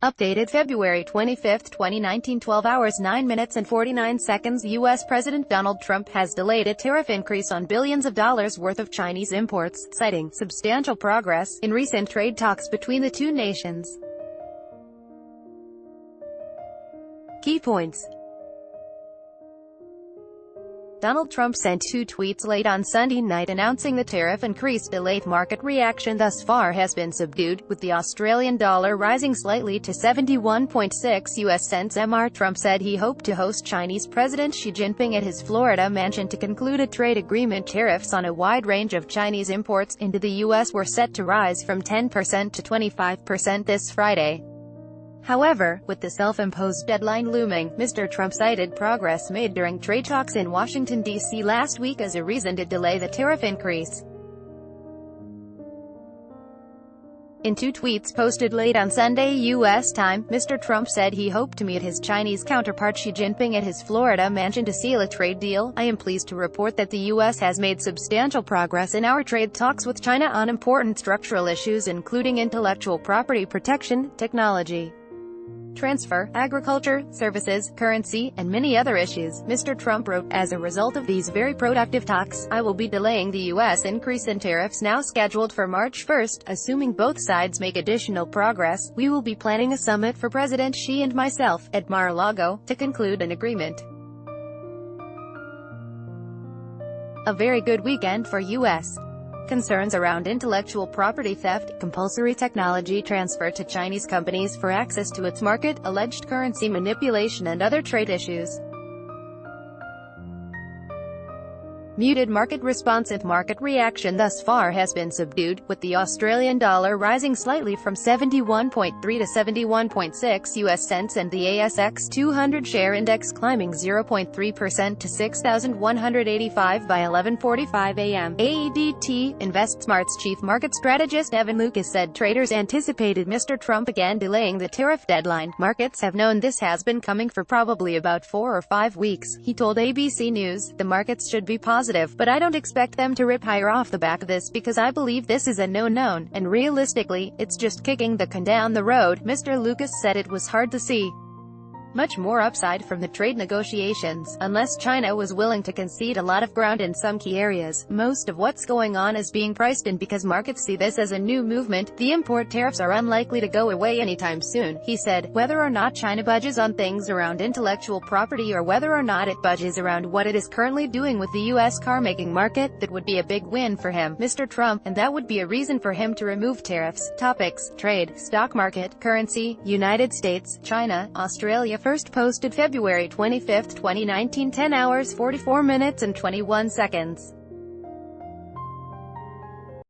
Updated February 25, 2019, 12 hours 9 minutes and 49 seconds. U.S. President Donald Trump has delayed a tariff increase on billions of dollars worth of Chinese imports, citing substantial progress in recent trade talks between the two nations. Key points. Donald Trump sent two tweets late on Sunday night announcing the tariff increase. Delayed market reaction thus far has been subdued, with the Australian dollar rising slightly to 71.6 US cents MR. Trump said he hoped to host Chinese President Xi Jinping at his Florida mansion to conclude a trade agreement. Tariffs on a wide range of Chinese imports into the U.S. were set to rise from 10% to 25% this Friday. However, with the self-imposed deadline looming, Mr. Trump cited progress made during trade talks in Washington, D.C. last week as a reason to delay the tariff increase. In two tweets posted late on Sunday U.S. time, Mr. Trump said he hoped to meet his Chinese counterpart Xi Jinping at his Florida mansion to seal a trade deal. "I am pleased to report that the U.S. has made substantial progress in our trade talks with China on important structural issues including intellectual property protection, technology transfer, agriculture, services, currency, and many other issues," Mr. Trump wrote. "As a result of these very productive talks, I will be delaying the U.S. increase in tariffs now scheduled for March 1st. Assuming both sides make additional progress, we will be planning a summit for President Xi and myself at Mar-a-Lago to conclude an agreement." A very good weekend for U.S. concerns around intellectual property theft, compulsory technology transfer to Chinese companies for access to its market, alleged currency manipulation and other trade issues. Muted market responsive market reaction thus far has been subdued, with the Australian dollar rising slightly from 71.3 to 71.6 US cents and the ASX 200 share index climbing 0.3% to 6,185 by 11:45 a.m. AEDT. InvestSmart's chief market strategist Evan Lucas said traders anticipated Mr. Trump again delaying the tariff deadline. "Markets have known this has been coming for probably about 4 or 5 weeks, he told ABC News. "The markets should be positive, but I don't expect them to rip higher off the back of this because I believe this is a known, and realistically, it's just kicking the can down the road." Mr. Lucas said it was hard to see much more upside from the trade negotiations, unless China was willing to concede a lot of ground in some key areas. "Most of what's going on is being priced in because markets see this as a new movement. The import tariffs are unlikely to go away anytime soon," he said. "Whether or not China budges on things around intellectual property or whether or not it budges around what it is currently doing with the U.S. car-making market, that would be a big win for him, Mr. Trump, and that would be a reason for him to remove tariffs." Topics: trade, stock market, currency, United States, China, Australia. First posted February 25, 2019, 10 hours 44 minutes and 21 seconds.